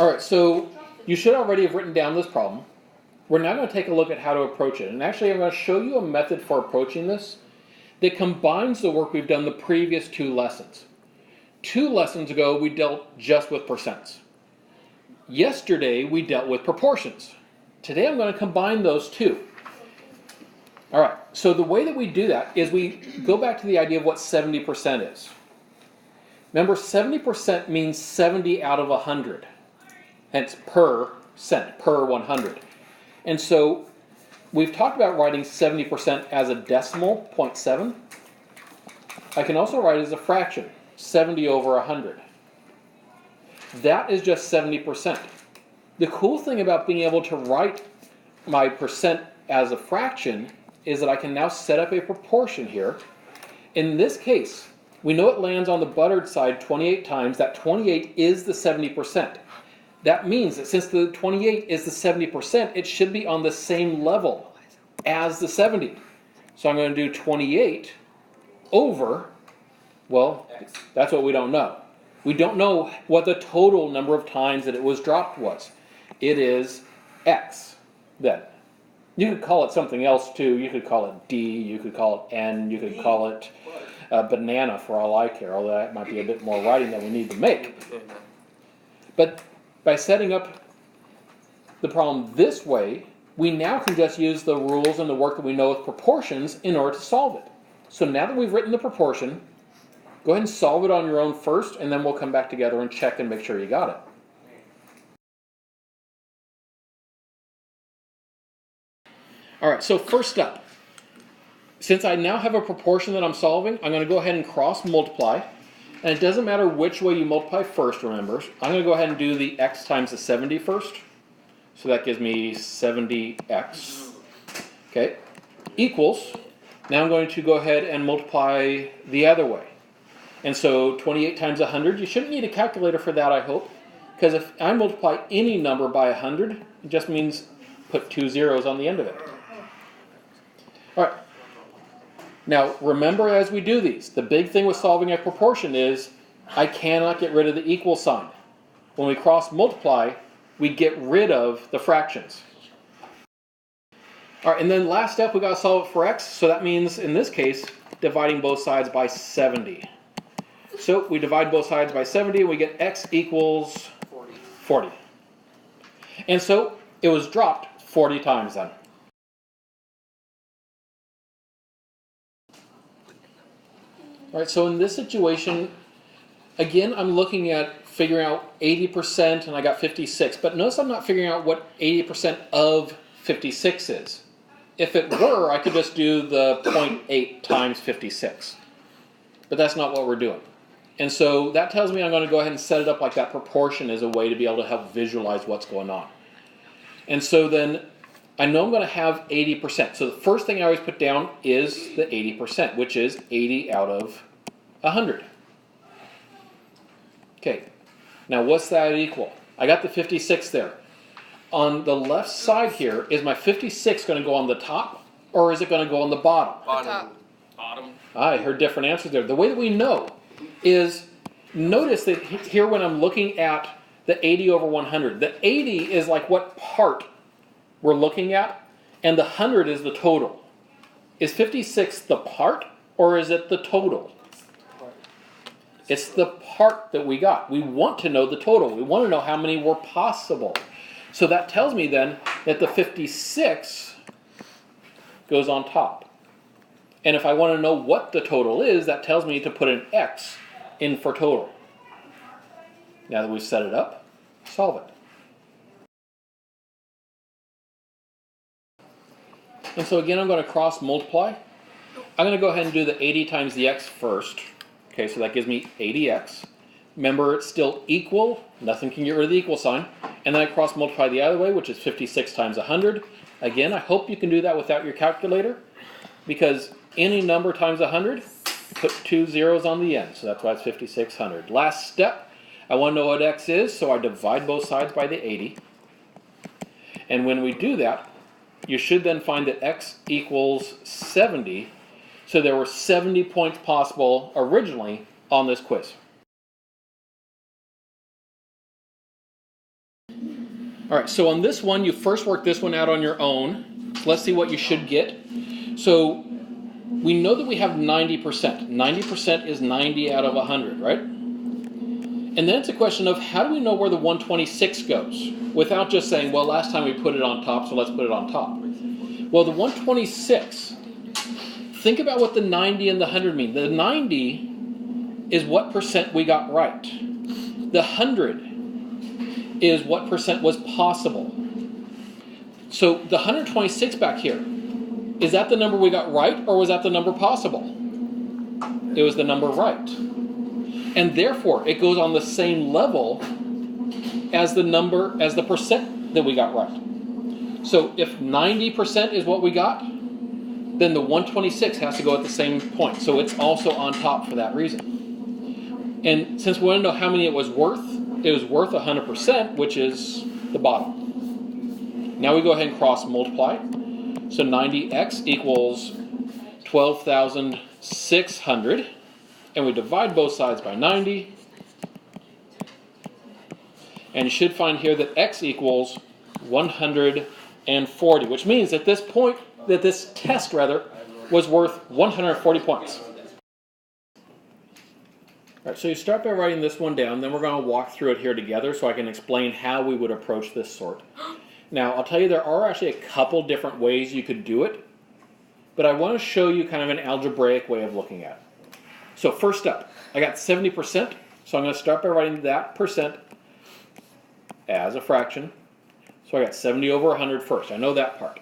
All right, so you should already have written down this problem. We're now going to take a look at how to approach it. And actually, I'm going to show you a method for approaching this that combines the work we've done the previous 2 lessons. 2 lessons ago, we dealt just with percents. Yesterday, we dealt with proportions. Today, I'm going to combine those 2. All right, so the way that we do that is we go back to the idea of what 70% is. Remember, 70% means 70 out of 100. Hence, percent, per 100. And so, we've talked about writing 70% as a decimal, 0.7. I can also write it as a fraction, 70 over 100. That is just 70%. The cool thing about being able to write my percent as a fraction is that I can now set up a proportion here. In this case, we know it lands on the buttered side 28 times. That 28 is the 70%. That means that since the 28 is the 70%, it should be on the same level as the 70. So I'm going to do 28 over, well, that's what we don't know. We don't know what the total number of times that it was dropped was. It is X then. You could call it something else too. You could call it D, you could call it N, you could call it banana for all I care, although that might be a bit more writing than we need to make. But by setting up the problem this way, we now can just use the rules and the work that we know with proportions in order to solve it. So now that we've written the proportion, go ahead and solve it on your own first, and then we'll come back together and check and make sure you got it. All right, so first up, since I now have a proportion that I'm solving, I'm going to go ahead and cross multiply. And it doesn't matter which way you multiply first, remember. I'm going to go ahead and do the x times the 70 first. So that gives me 70x. Okay, equals. Now I'm going to go ahead and multiply the other way. And so 28 times 100, you shouldn't need a calculator for that, I hope. Because if I multiply any number by 100, it just means put 2 zeros on the end of it. All right. Now, remember as we do these, the big thing with solving a proportion is I cannot get rid of the equal sign. When we cross multiply, we get rid of the fractions. All right, and then last step, we got to solve it for x. So that means, in this case, dividing both sides by 70. So we divide both sides by 70, and we get x equals 40. And so it was dropped 40 times then. All right, so in this situation, again, I'm looking at figuring out 80%, and I got 56. But notice I'm not figuring out what 80% of 56 is. If it were, I could just do the 0.8 times 56. But that's not what we're doing. And so that tells me I'm going to go ahead and set it up like that proportion as a way to be able to help visualize what's going on. And so then I know I'm going to have 80%. So the first thing I always put down is the 80%, which is 80 out of 100. Okay, now what's that equal? I got the 56 there. On the left side here, is my 56 going to go on the top, or is it going to go on the bottom? Bottom. I heard different answers there. The way that we know is, notice that here when I'm looking at the 80 over 100, the 80 is like what part we're looking at, and the 100 is the total. Is 56 the part, or is it the total? It's the part that we got. We want to know the total. We want to know how many were possible. So that tells me then that the 56 goes on top. And if I want to know what the total is, that tells me to put an X in for total. Now that we've set it up, solve it. And so again, I'm going to cross multiply. I'm going to go ahead and do the 80 times the x first. Okay, so that gives me 80x. Remember, it's still equal. Nothing can get rid of the equal sign. And then I cross multiply the other way, which is 56 times 100. Again, I hope you can do that without your calculator, because any number times 100, put 2 zeros on the end. So that's why it's 5600. Last step, I want to know what x is, so I divide both sides by the 80. And when we do that, you should then find that x equals 70. So there were 70 points possible originally on this quiz. All right, so on this one, you first work this one out on your own. So let's see what you should get. So we know that we have 90%. 90% is 90 out of 100, right? And then it's a question of how do we know where the 126 goes without just saying, well, last time we put it on top, so let's put it on top. Well, the 126, think about what the 90 and the 100 mean. The 90 is what percent we got right. The 100 is what percent was possible. So the 126 back here, is that the number we got right, or was that the number possible? It was the number right. And therefore, it goes on the same level as the percent that we got right. So if 90% is what we got, then the 126 has to go at the same point. So it's also on top for that reason. And since we want to know how many it was worth 100%, which is the bottom. Now we go ahead and cross multiply. So 90x equals 12,600. And we divide both sides by 90. And you should find here that x equals 140, which means at this point, that this test was worth 140 points. All right, so you start by writing this one down, then we're going to walk through it here together so I can explain how we would approach this sort. Now, I'll tell you there are actually a couple different ways you could do it, but I want to show you kind of an algebraic way of looking at it. So first up, I got 70%, so I'm going to start by writing that percent as a fraction. So I got 70 over 100 first. I know that part.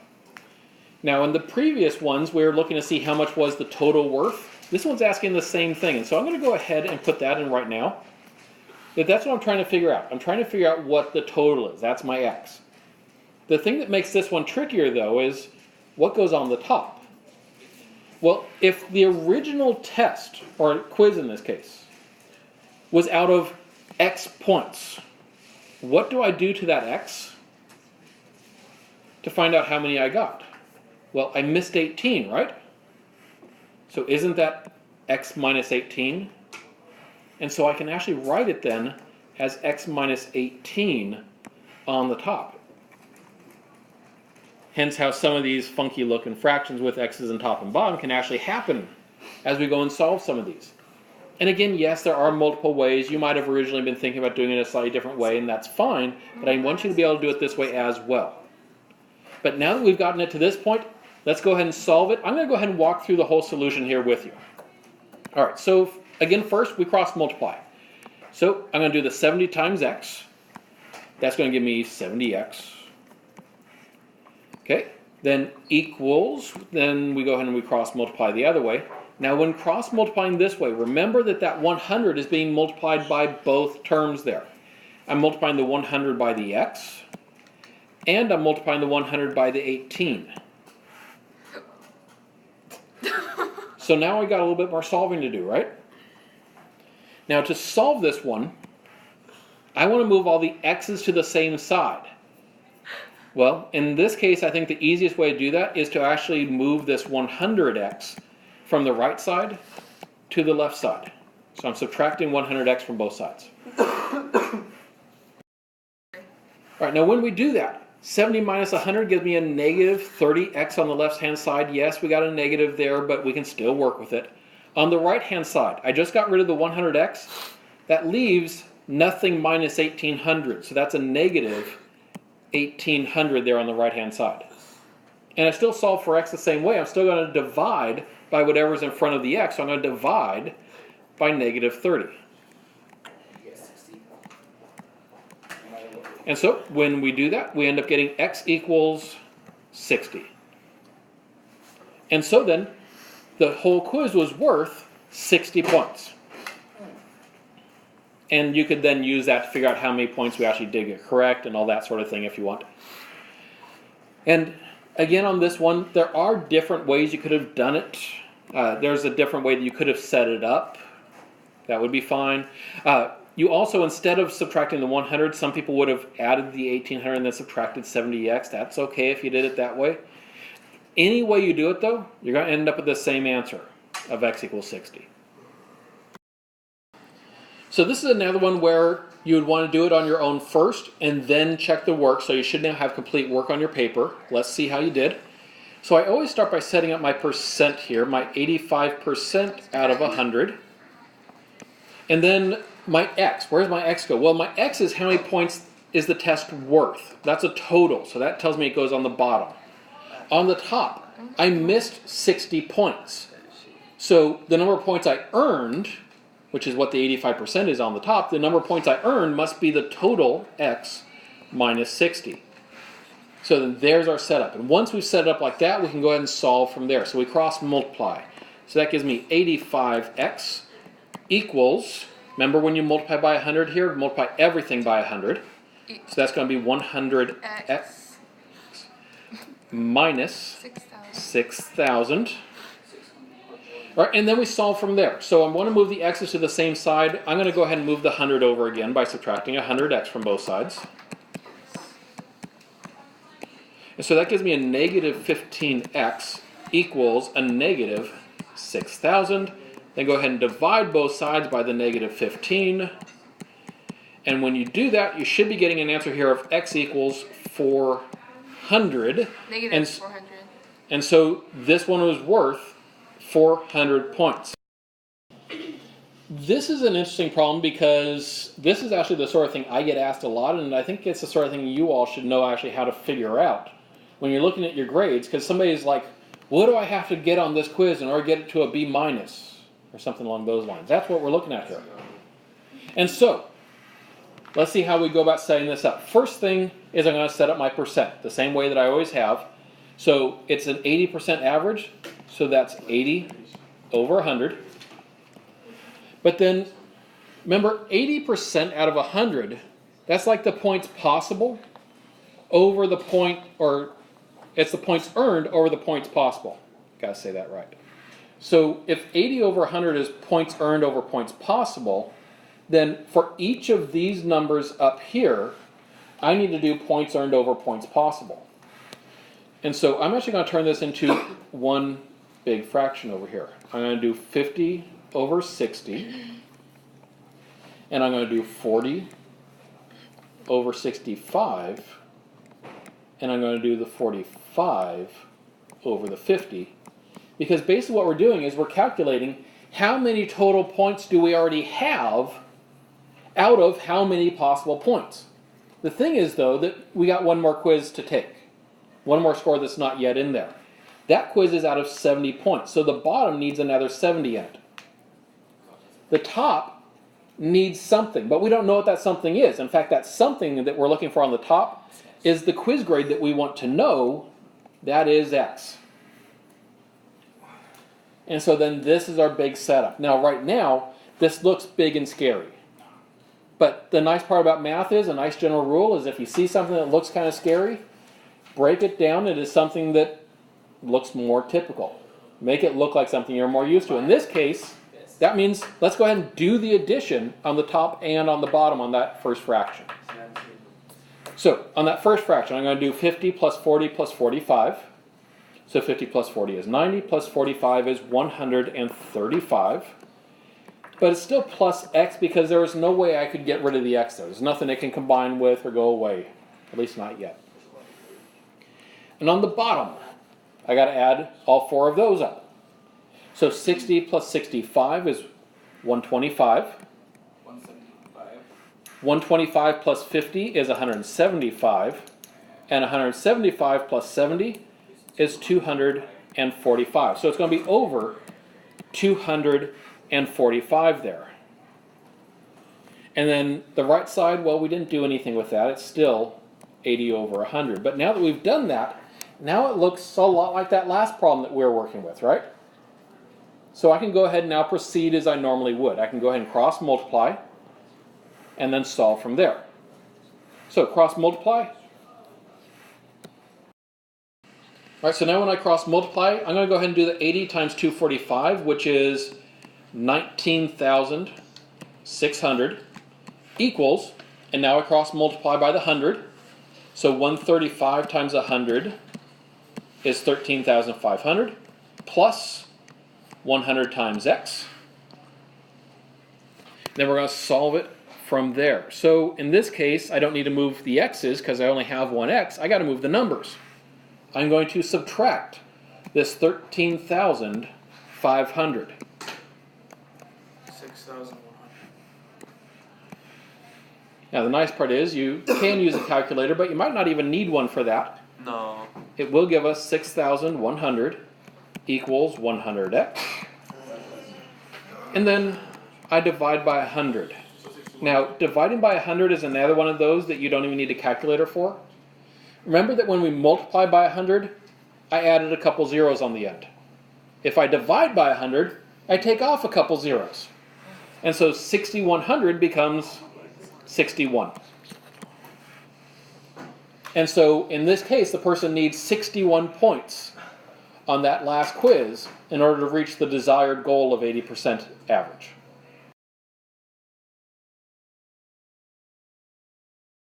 Now in the previous ones, we were looking to see how much was the total worth. This one's asking the same thing, and so I'm going to go ahead and put that in right now. That's what I'm trying to figure out. I'm trying to figure out what the total is. That's my x. The thing that makes this one trickier, though, is what goes on the top. Well, if the original test, or quiz in this case, was out of x points, what do I do to that x to find out how many I got? Well, I missed 18, right? So isn't that x minus 18? And so I can actually write it then as x minus 18 on the top. Hence how some of these funky looking fractions with x's on top and bottom can actually happen as we go and solve some of these. And again, yes, there are multiple ways. You might have originally been thinking about doing it a slightly different way, and that's fine, but I want you to be able to do it this way as well. But now that we've gotten it to this point, let's go ahead and solve it. I'm going to go ahead and walk through the whole solution here with you. All right, so again, first we cross multiply. So I'm going to do the 70 times x. That's going to give me 70x. Okay, then equals, then we go ahead and we cross multiply the other way. Now when cross multiplying this way, remember that 100 is being multiplied by both terms there. I'm multiplying the 100 by the x, and I'm multiplying the 100 by the 18. So now we got a little bit more solving to do, right? Now to solve this one, I want to move all the x's to the same side. Well, in this case, I think the easiest way to do that is to actually move this 100x from the right side to the left side. So I'm subtracting 100x from both sides. All right, now when we do that, 70 minus 100 gives me a negative 30x on the left-hand side. Yes, we got a negative there, but we can still work with it. On the right-hand side, I just got rid of the 100x. That leaves nothing minus 1800. So that's a negative 1800 there on the right-hand side. And I still solve for x the same way. I'm still going to divide by whatever's in front of the x. So I'm going to divide by negative 30. And so when we do that, we end up getting x equals 60. And so then the whole quiz was worth 60 points. And you could then use that to figure out how many points we actually did get correct and all that sort of thing if you want. And again, on this one, there are different ways you could have done it. There's a different way that you could have set it up. That would be fine. You also, instead of subtracting the 100, some people would have added the 1800 and then subtracted 70x. That's okay if you did it that way. Any way you do it, though, you're going to end up with the same answer of x equals 60. So this is another one where you would want to do it on your own first and then check the work. So you should now have complete work on your paper. Let's see how you did. So I always start by setting up my percent here, my 85% out of 100. And then my x, where does my x go? Well, my x is how many points is the test worth. That's a total, so that tells me it goes on the bottom. On the top, I missed 60 points. So the number of points I earned, which is what the 85% is on the top, the number of points I earned must be the total x minus 60. So then there's our setup. And once we've set it up like that, we can go ahead and solve from there. So we cross multiply. So that gives me 85x equals, remember when you multiply by 100 here, multiply everything by 100. So that's going to be 100x minus 6,000. All right, and then we solve from there. So I want to move the x's to the same side. I'm going to go ahead and move the 100 over again by subtracting 100x from both sides. And so that gives me a negative 15x equals a negative 6,000. Then go ahead and divide both sides by the negative 15. And when you do that, you should be getting an answer here of x equals 400. Negative 400. And so this one was worth 400 points. This is an interesting problem because this is actually the sort of thing I get asked a lot, and I think it's the sort of thing you all should know actually how to figure out when you're looking at your grades, because somebody's like, what do I have to get on this quiz in order to get it to a B minus or something along those lines? That's what we're looking at here. And so, let's see how we go about setting this up. First thing is I'm going to set up my percent, the same way that I always have. So it's an 80% average, so that's 80 over 100. But then, remember, 80% out of 100, that's like the points possible over the point, or it's the points earned over the points possible. Got to say that right. So if 80 over 100 is points earned over points possible, then for each of these numbers up here, I need to do points earned over points possible. And so I'm actually going to turn this into one big fraction over here. I'm going to do 50 over 60, and I'm going to do 40 over 65, and I'm going to do the 45 over the 50, because basically what we're doing is we're calculating how many total points do we already have out of how many possible points. The thing is, though, that we got one more quiz to take, one more score that's not yet in there. That quiz is out of 70 points, so the bottom needs another 70 in it. The top needs something, but we don't know what that something is. In fact, that something that we're looking for on the top is the quiz grade that we want to know. That is X. And so then this is our big setup. Now, right now, this looks big and scary. But the nice part about math is, a nice general rule is if you see something that looks kind of scary, break it down into something that looks more typical. Make it look like something you're more used to. In this case, that means let's go ahead and do the addition on the top and on the bottom on that first fraction. So on that first fraction, I'm going to do 50 plus 40 plus 45. So 50 plus 40 is 90, plus 45 is 135. But it's still plus x because there was no way I could get rid of the x there. There's nothing it can combine with or go away, at least not yet. And on the bottom, I got to add all four of those up. So 60 plus 65 is 125. 125 plus 50 is 175. And 175 plus 70 is 245. So it's going to be over 245 there. And then the right side, well, we didn't do anything with that. It's still 80 over 100. But now that we've done that, now it looks a lot like that last problem that we were working with, right? So I can go ahead and now proceed as I normally would. I can go ahead and cross multiply and then solve from there. So cross multiply. All right, so now when I cross multiply, I'm going to go ahead and do the 80 times 245, which is 19,600 equals, and now I cross multiply by the 100. So 135 times 100 is 13,500 plus 100 times x. Then we're going to solve it from there. So in this case, I don't need to move the x's because I only have one x. I got to move the numbers. I'm going to subtract this 13,500. 6,100. Now the nice part is you can use a calculator, but you might not even need one for that. No. It will give us 6,100 equals 100x. And then I divide by 100. Now, dividing by 100 is another one of those that you don't even need a calculator for. Remember that when we multiply by 100, I added a couple zeros on the end. If I divide by 100, I take off a couple zeros. And so 6,100 becomes 61. And so in this case, the person needs 61 points on that last quiz in order to reach the desired goal of 80% average.